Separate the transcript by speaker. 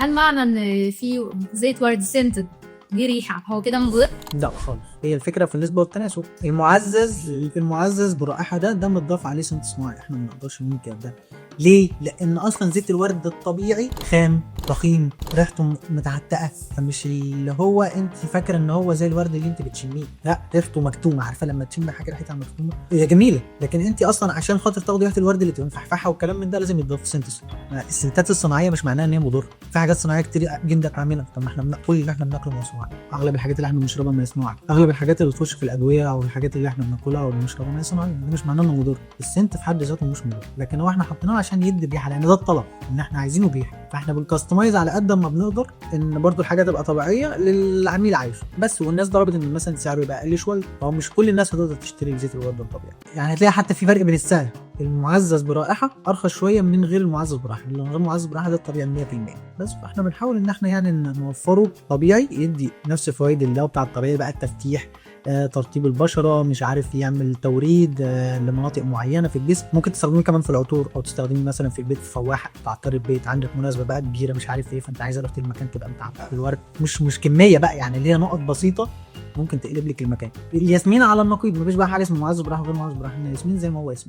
Speaker 1: هل معنى ان في زيت ورد سنتد ليه ريحه هو كده مضر؟
Speaker 2: لا خالص، هي الفكره في النسبه والتناسب. المعزز برائحه ده متضاف عليه سنت صناعي، احنا ما نقدرش ننكر ده. ليه؟ لان اصلا زيت الورد الطبيعي خام ضخيم، ريحته متعتقه، فمش اللي هو انت فاكره ان هو زي الورد اللي انت بتشميه، لا ريحته مكتومه. عارفه لما تشم حاجه ريحتها مكتومه هي جميله، لكن انت اصلا عشان خاطر تاخدي ريحه الورد اللي تبقى مفحفحه والكلام من ده لازم يتضاف سنت صناعي. السنتات الصناعيه مش معناها ان هي مضره، في حاجات صناعيه كتير جدا عاملينها. طب ما احنا كل اللي احنا بناكله مصنوع، اغلب الحاجات اللي احنا بنشربها ما صناعي، اغلب الحاجات اللي بتخش في الادويه او الحاجات اللي احنا بناكلها او بنشربها ما صناعيه. ده مش معناه انه مضر، السنت في حد ذاته مش مضر، لكن هو احنا حطيناه عشان يدي ريحه، لان ده الطلب ان احنا عايزينه ريحه، فاحنا بنكستمايز على قد ما بنقدر ان برضو الحاجه تبقى طبيعيه للعميل عايزه بس. والناس ضربت ان مثلا سعره يبقى اقل شويه، فهو مش كل الناس هتقدر تشتري زيت الورد الطبيعي. يعني هتلاقي حتى في فرق بين السعر، المعزز برائحه ارخص شويه من غير المعزز برائحه، لان غير المعزز برائحه ده الطبيعي 100%. بس فاحنا بنحاول ان احنا يعني نوفره طبيعي يدي نفس فوائد اللي هو بتاع الطبيعي بقى، التفتيح، ترطيب البشره، مش عارف يعمل توريد لمناطق معينه في الجسم. ممكن تستخدميه كمان في العطور، او تستخدميه مثلا في البيت في فواحه تعطر البيت، عندك مناسبه بقى كبيره مش عارف ايه، فانت عايز ريحه المكان تبقى متعطر بالورد، مش كميه بقى يعني، اللي هي نقط بسيطه ممكن تقلب لك المكان. الياسمين على النقيض، مفيش بقى حاجه اسمها معزز براحه وغير معزز براحه، الياسمين زي ما هو ياسمين.